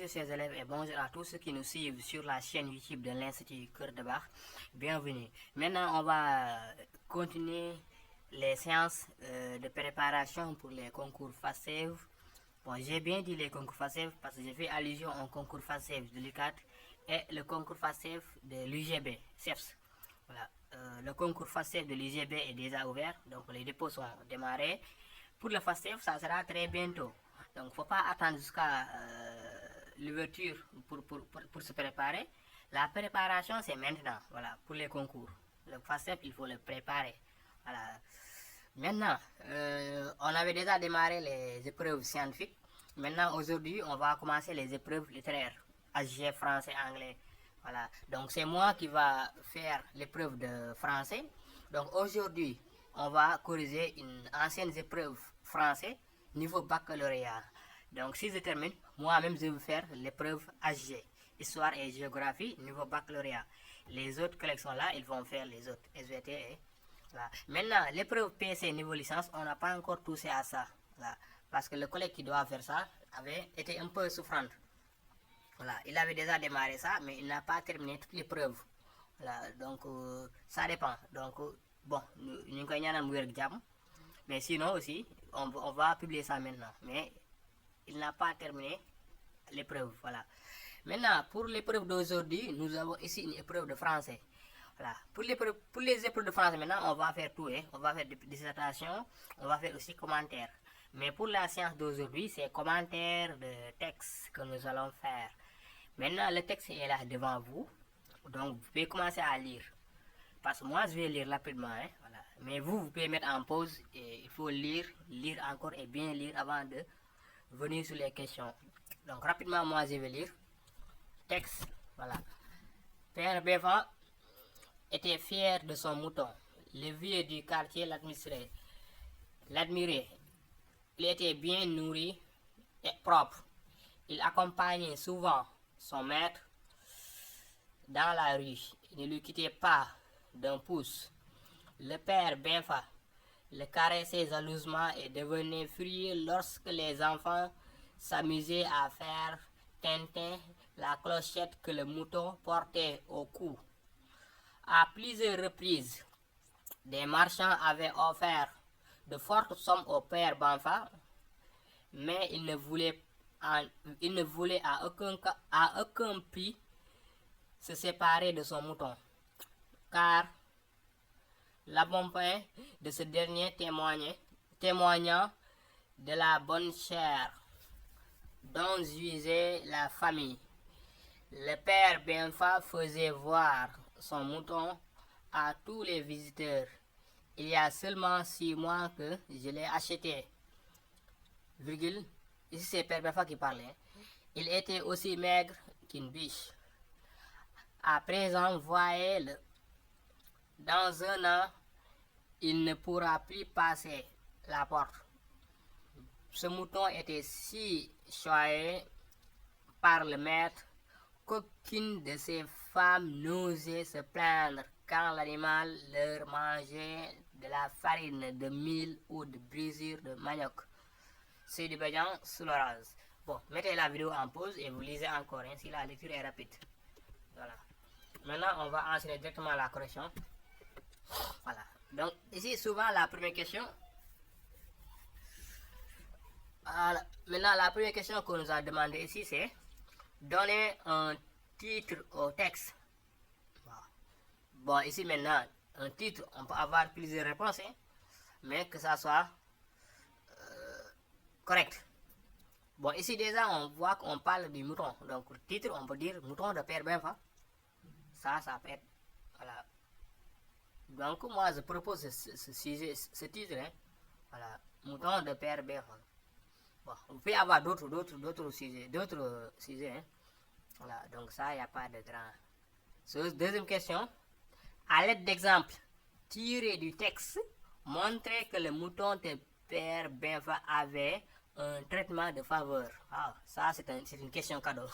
chers élèves et bonjour à tous ceux qui nous suivent sur la chaîne YouTube de l'Institut Cœur de Bach. Bienvenue. Maintenant, on va continuer les séances de préparation pour les concours FASTEV. Bon, j'ai bien dit les concours FASTEV parce que j'ai fait allusion au concours FASTEV de l'UCAD et le concours FASTEV de l'UGB, CEPS. Voilà. Le concours FASTEV de l'UGB est déjà ouvert, donc les dépôts sont démarrés. Pour le FASTEV, ça sera très bientôt. Donc, il ne faut pas attendre jusqu'à l'ouverture pour se préparer. La préparation, c'est maintenant, voilà, pour les concours. Le FASTEV, il faut le préparer. Voilà. Maintenant, on avait déjà démarré les épreuves scientifiques. Maintenant, aujourd'hui, on va commencer les épreuves littéraires. AG, français, anglais. Voilà. Donc, c'est moi qui va faire l'épreuve de français. Donc, aujourd'hui, on va corriger une ancienne épreuve français niveau baccalauréat. Donc, si je termine, moi-même, je vais faire l'épreuve HG, Histoire et Géographie, niveau baccalauréat. Les autres collections là, ils vont faire les autres, SVT et voilà. Maintenant, l'épreuve PC niveau licence, on n'a pas encore touché à ça. Voilà. Parce que le collègue qui doit faire ça avait été un peu souffrant. Voilà. Il avait déjà démarré ça, mais il n'a pas terminé toutes les preuves. Voilà. Donc, ça dépend. Donc, bon, nous avons mais sinon aussi, on va publier ça maintenant. Mais il n'a pas terminé l'épreuve. Voilà. Maintenant, pour l'épreuve d'aujourd'hui, nous avons ici une épreuve de français. Voilà. Pour les épreuves de français, maintenant, on va faire tout. Hein. On va faire des dissertations, on va faire aussi commentaires. Mais pour la séance d'aujourd'hui, c'est commentaires de texte que nous allons faire. Maintenant, le texte est là devant vous. Donc, vous pouvez commencer à lire. Parce que moi, je vais lire rapidement. Hein. Voilà. Mais vous pouvez mettre en pause et il faut lire encore et bien lire avant de venir sur les questions. Donc, rapidement, moi, je vais lire. Texte, voilà. Père Bévan était fier de son mouton. Le vieux du quartier l'admirait. Il était bien nourri et propre. Il accompagnait souvent son maître dans la rue. Il ne lui quittait pas d'un pouce. Le père Benfa le caressait jalousement et devenait furieux lorsque les enfants s'amusaient à faire tintin la clochette que le mouton portait au cou. À plusieurs reprises, des marchands avaient offert de fortes sommes au père Benfa, mais il ne voulait à aucun prix se séparer de son mouton, car l'abondance de ce dernier témoignant de la bonne chair dont jouissait la famille. Le père Benfa faisait voir son mouton à tous les visiteurs. Il y a seulement 6 mois que je l'ai acheté. Virgule. Ici c'est père Benfa qui parlait. Il était aussi maigre qu'une biche. À présent, voyez-le. Dans un an, il ne pourra plus passer la porte. Ce mouton était si choyé par le maître qu'aucune de ses femmes n'osait se plaindre quand l'animal leur mangeait de la farine de mil ou de brisure de manioc. C'est du Bédian sous l'orage. Bon, mettez la vidéo en pause et vous lisez encore hein, si la lecture est rapide. Voilà. Maintenant, on va enchaîner directement la correction. Voilà. Donc, ici, souvent, la première question. Maintenant, la première question qu'on nous a demandé ici, c'est donner un titre au texte. Bon, ici, maintenant, un titre, on peut avoir plusieurs réponses, hein, mais que ça soit correct. Bon, ici, déjà, on voit qu'on parle du mouton. Donc, le titre, on peut dire mouton de père Benfa. Ça peut être. Voilà. Donc, moi, je propose ce titre. Hein. Voilà. Mouton de père Benfa. Bon, vous pouvez avoir d'autres sujets. Hein. Voilà. Donc, ça, il n'y a pas de grand. Deuxième question. À l'aide d'exemples tirés du texte, montrez que le mouton de père Benfa avait un traitement de faveur. Ah, ça, c'est une question cadeau.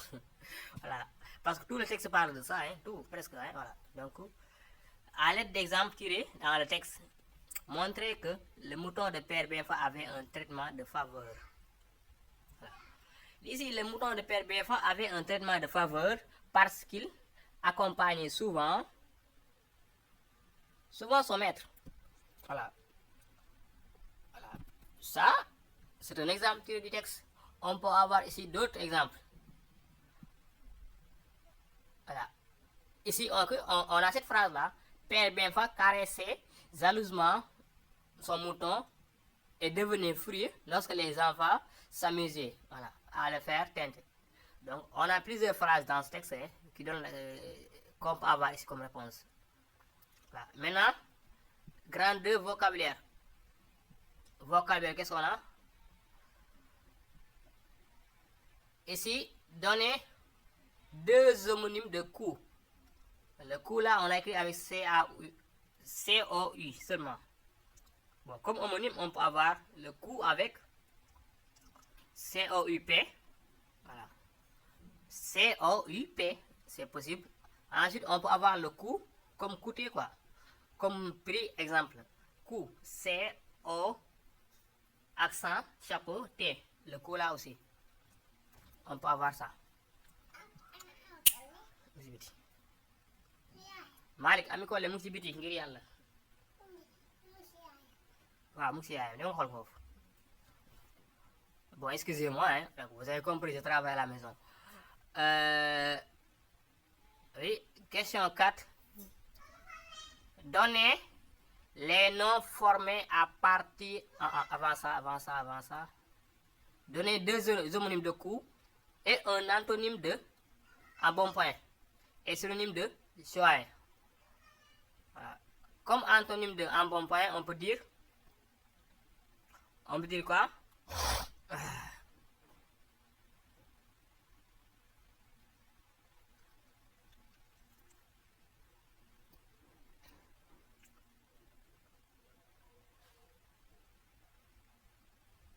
Voilà. Parce que tout le texte parle de ça, hein, tout, presque. Hein, voilà. Donc, à l'aide d'exemples tirés dans le texte, montrez que le mouton de père Benfa avait un traitement de faveur. Voilà. Ici, le mouton de Père BFA avait un traitement de faveur parce qu'il accompagnait souvent son maître. Voilà. Voilà. Ça, c'est un exemple tiré du texte. On peut avoir ici d'autres exemples. Voilà. Ici, on a cette phrase-là. Père BFA caressait jalousement son mouton et devenait furieux lorsque les enfants s'amusaient, voilà, à le faire teinter. Donc, on a plusieurs phrases dans ce texte qui donnent qu'on peut avoir ici comme réponse. Voilà. Maintenant, grand 2, vocabulaire. Vocabulaire, qu'est-ce qu'on a? Ici, donner deux homonymes de coup. Le coup là, on a écrit avec C-O-U seulement. Bon, comme homonyme, on peut avoir le coup avec C-O-U-P. Voilà. C-O-U-P, c'est possible. Ensuite, on peut avoir le coup comme coûter, quoi. Comme prix, exemple. Coup, C-O, accent, chapeau, T. Le coup là aussi. On peut avoir ça. Malik, ami ko le mu ci biti ngir yàlla. Waaw, mu ngi si yaayam, dama xool foofu. Bon, excusez-moi, hein. Donc, vous avez compris, je travaille à la maison. Oui, question 4. Donnez les noms formés à partir... avant ça. Donnez deux homonymes de coup et un antonyme de embonpoint et synonyme de choix. Voilà. Comme antonyme de embonpoint, on peut dire quoi?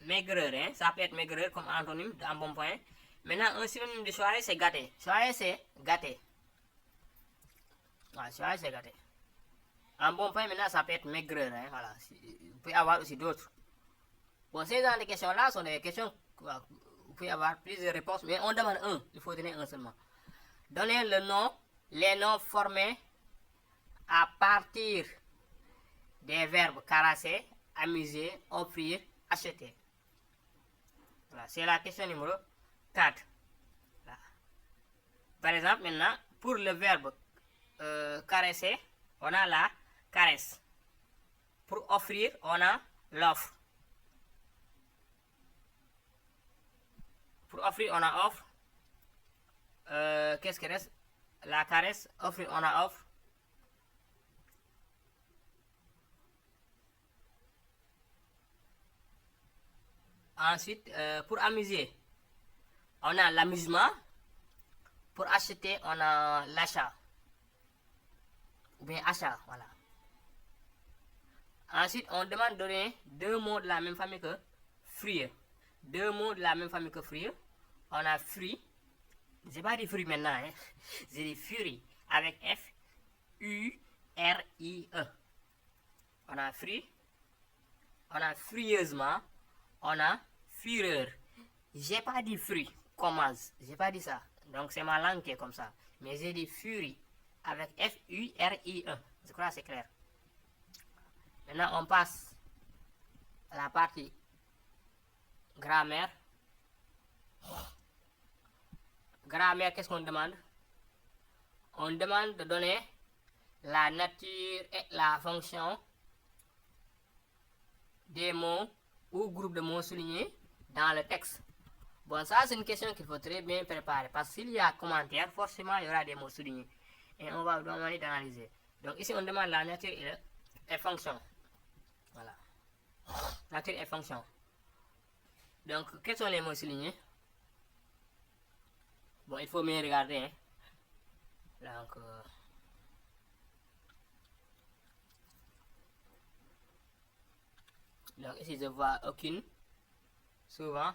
Maigreur, hein? Ça peut être maigreur comme antonyme d'embonpoint. Maintenant, un synonyme de choix, c'est gâté. Choix, c'est gâté. Voilà, choix, c'est gâté. Embonpoint, maintenant, ça peut être maigreur, hein? Voilà. Vous pouvez avoir aussi d'autres. Bon, ces genre de questions-là sont des questions, vous pouvez avoir plusieurs réponses, mais on demande un. Il faut donner un seulement. Donnez les noms formés à partir des verbes caresser, amuser, offrir, acheter. Voilà, c'est la question numéro 4. Voilà. Par exemple, maintenant, pour le verbe caresser, on a la caresse. Pour offrir, on a l'offre. Pour offrir, on a offre. Qu'est-ce qui reste? La caresse. Offrir, on a offre. Ensuite, pour amuser, on a l'amusement. Pour acheter, on a l'achat. Ou bien achat, voilà. Ensuite, on demande de donner deux mots de la même famille que fruit. Deux mots de la même famille que fruit. On a fruit. J'ai pas dit fruit maintenant, hein. J'ai dit furie avec F-U-R-I-E. On a fruit. On a furieusement. On a fureur. J'ai pas dit fruit, commence. J'ai pas dit ça. Donc c'est ma langue qui est comme ça. Mais j'ai dit furie avec F-U-R-I-E. Je crois que c'est clair. Maintenant, on passe à la partie grammaire. Grammaire, qu'est-ce qu'on demande? On demande de donner la nature et la fonction des mots ou groupes de mots soulignés dans le texte. Bon, ça c'est une question qu'il faut très bien préparer parce que s'il y a commentaire, forcément il y aura des mots soulignés. Et on va demander d'analyser. Donc ici on demande la nature et fonction. Voilà. Nature et fonction. Donc, quels sont les mots soulignés? Bon, il faut bien regarder. Hein. Donc ici, je vois aucune. Souvent.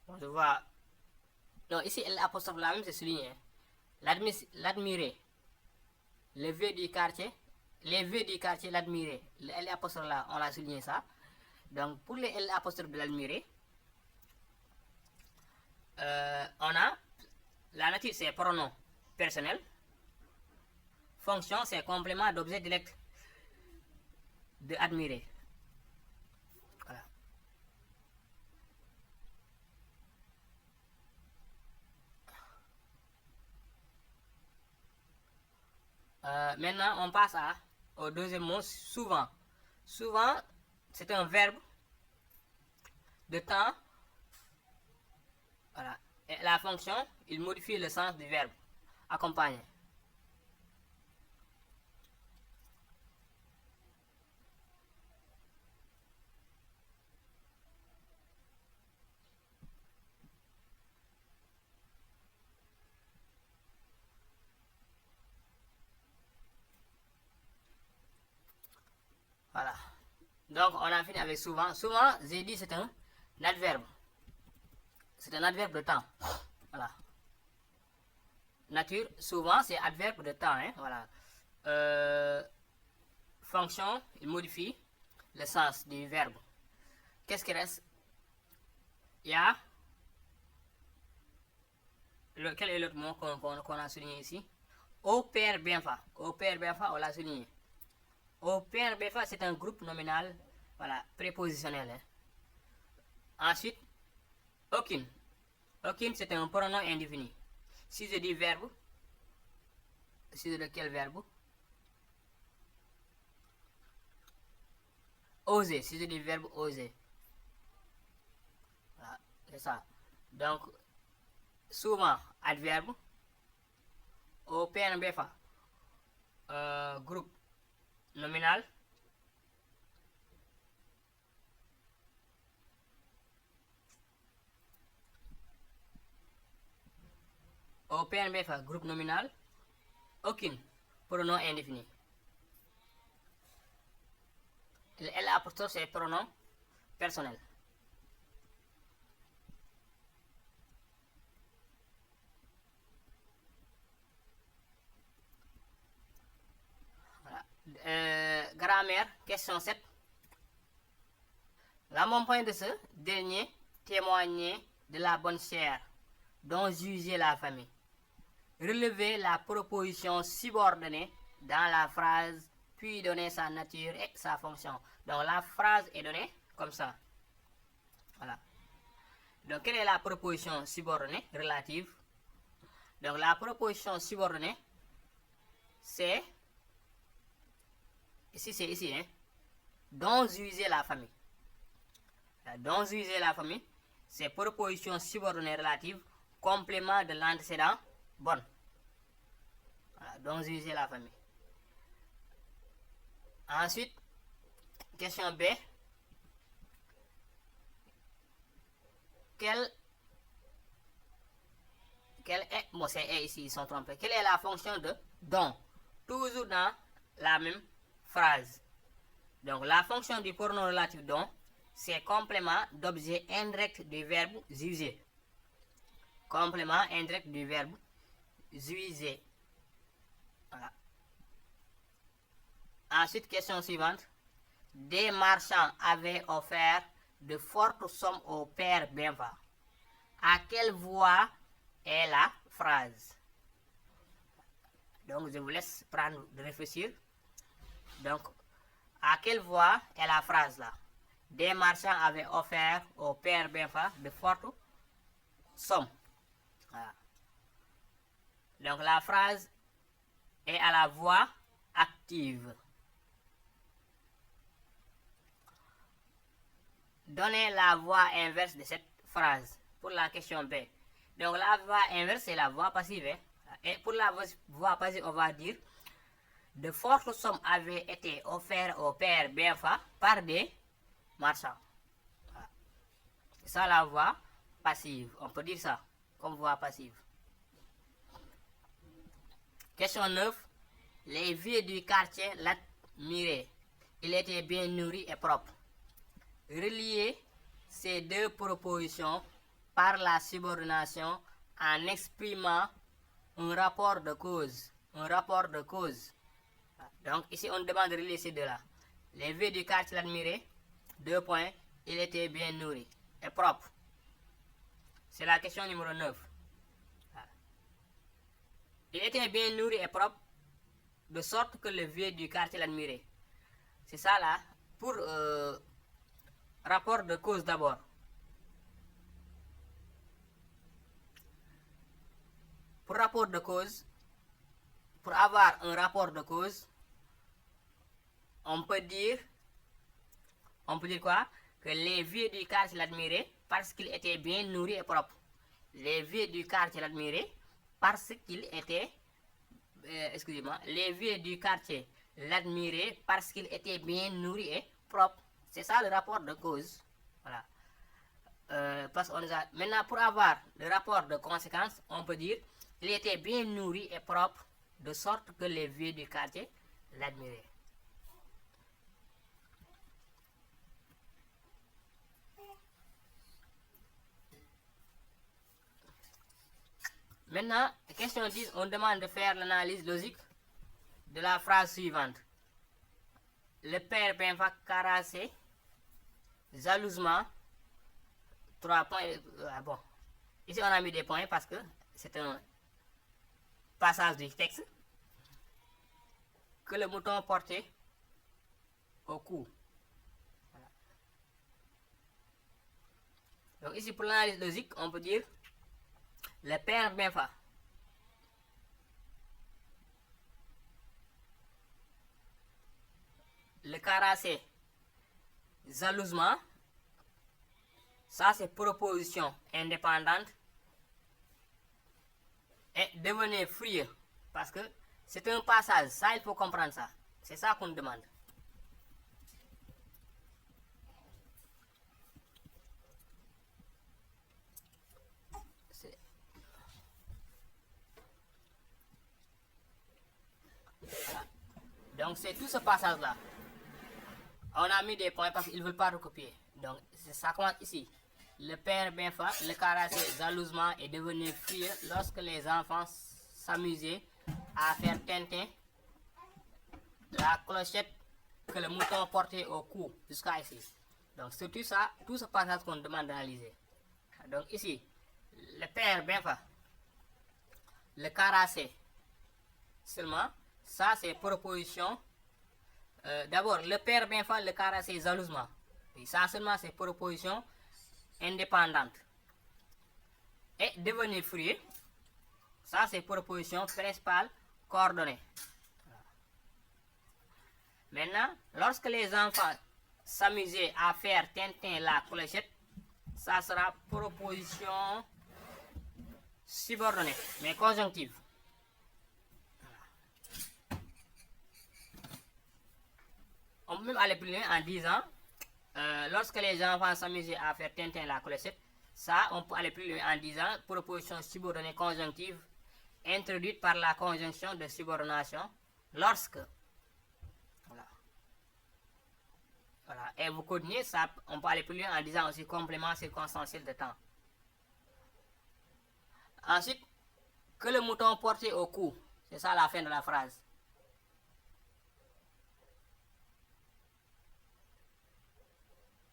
Bon, je vois... Non, ici, l'apostrophe là même, c'est souligné. L'admirer. Le V du quartier. Les V du quartier, l'admirer. Le L apostrophe là, on l'a souligné ça. Donc, pour les L apostrophe de l'admirer, on a la nature, c'est pronom personnel. Fonction, c'est complément d'objet direct de admirer. Voilà. Maintenant, on passe au deuxième mot, souvent. Souvent, c'est un verbe de temps. Voilà. Et la fonction, il modifie le sens du verbe accompagner. Voilà. Donc, on a fini avec souvent. Souvent, j'ai dit c'est un adverbe. C'est un adverbe de temps. Voilà. Nature, souvent, c'est adverbe de temps. Hein? Voilà. Fonction, il modifie le sens du verbe. Qu'est-ce qui reste? Il y a... quel est l'autre mot qu'on a souligné ici? Au pair bienfait. Au pair bienfait, on l'a souligné. Au pair bienfait, c'est un groupe nominal, voilà, prépositionnel. Hein. Ensuite, aucune. Aucune, c'est un pronom indéfini. Si je dis verbe, si de quel verbe? Oser. Si je dis verbe, oser. Voilà, c'est ça. Donc, souvent, adverbe. Au PNBFA, groupe nominal. Au PNBFA, groupe nominal. Aucune, pronom indéfini. L apostrophe, c'est pronom personnel. Grammaire, question 7. L'embonpoint de ce dernier témoignait de la bonne chère dont jugeait la famille. Relevez la proposition subordonnée dans la phrase, puis donner sa nature et sa fonction. Donc la phrase est donnée comme ça. Voilà. Donc quelle est la proposition subordonnée relative? Donc la proposition subordonnée, c'est... Ici, c'est ici, hein. Dont juger la famille. Dont juger la famille, c'est proposition subordonnée relative, complément de l'antécédent, bonne. Voilà, dont juger la famille. Ensuite, question B. Quelle est, bon c'est est ici, ils sont trompés. Quelle est la fonction de dont? Toujours dans la même phrase. Donc la fonction du pronom relatif dont, c'est complément d'objet indirect du verbe juger. Complément indirect du verbe juger. Voilà. Ensuite, question suivante. Des marchands avaient offert de fortes sommes au père bienfait. À quelle voix est la phrase? Donc je vous laisse prendre de réfléchir. Donc, à quelle voix est la phrase là? Des marchands avaient offert au père bienfait de fortes sommes. Voilà. Donc la phrase est à la voix active. Donnez la voix inverse de cette phrase pour la question B. Donc la voix inverse, c'est la voix passive. Hein? Et pour la voix passive, on va dire de fortes sommes avaient été offertes au père bienfait par des marchands. Voilà. C'est ça la voix passive. On peut dire ça comme voix passive. Question 9. Les vieux du quartier l'admiraient. Il était bien nourri et propre. Relier ces deux propositions par la subordination en exprimant un rapport de cause. Un rapport de cause. Donc ici on demande de relier ces deux-là. Les vieux du quartier l'admiraient. 2 points. Il était bien nourri et propre. C'est la question numéro 9. Il était bien nourri et propre, de sorte que le vieux du quartier l'admirait. C'est ça là, pour rapport de cause d'abord. Pour rapport de cause, pour avoir un rapport de cause, on peut dire quoi? Que les vieux du quartier l'admiraient parce qu'il était bien nourri et propre. Les vieux du quartier l'admiraient parce qu'il était, excusez-moi, les vieux du quartier l'admiraient parce qu'il était bien nourri et propre. C'est ça le rapport de cause. Voilà. Parce qu'on a... Maintenant, pour avoir le rapport de conséquence, on peut dire il était bien nourri et propre, de sorte que les vieux du quartier l'admiraient. Maintenant, question 10, on demande de faire l'analyse logique de la phrase suivante. Le père Benfa caressait jalousement 3 points. Bon, ici on a mis des points parce que c'est un passage du texte que le mouton portait au cou. Voilà. Donc ici pour l'analyse logique, on peut dire le père Benfa le caressait jalousement. Ça c'est proposition indépendante. Et devenez furieux. Parce que c'est un passage. Ça, il faut comprendre ça. C'est ça qu'on demande. Voilà. Donc c'est tout ce passage-là. On a mis des points parce qu'ils ne veulent pas recopier. Donc ça commence ici. Le père Benfa le caressait jalousement et devenait furieux lorsque les enfants s'amusaient à faire tintin la clochette que le mouton portait au cou jusqu'à ici. Donc c'est tout ça, tout ce passage qu'on demande d'analyser. Donc ici, le père Benfa le caressait seulement. Ça c'est proposition. D'abord, le père Benfa le caressait jalousement. Et ça seulement c'est proposition indépendante. Et devenir furieux, ça c'est proposition principale coordonnée. Maintenant, lorsque les enfants s'amusaient à faire tintin la clochette, ça sera proposition subordonnée, mais conjonctive. On peut même aller plus loin en disant, lorsque les enfants s'amusaient à faire tintin la clochette, ça, on peut aller plus loin en disant proposition subordonnée conjonctive introduite par la conjonction de subordination lorsque. Voilà. Voilà. Et vous continuez, ça, on peut aller plus loin en disant aussi complément circonstanciel de temps. Ensuite, que le mouton portait au cou. C'est ça la fin de la phrase.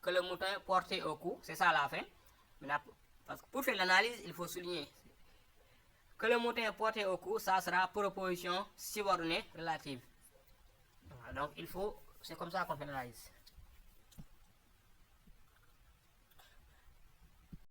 Que le mouton portait au cou, c'est ça la fin. Parce que pour faire l'analyse, il faut souligner que le mouton porté au cou, ça sera proposition subordonnée relative. Donc il faut, c'est comme ça qu'on fait l'analyse.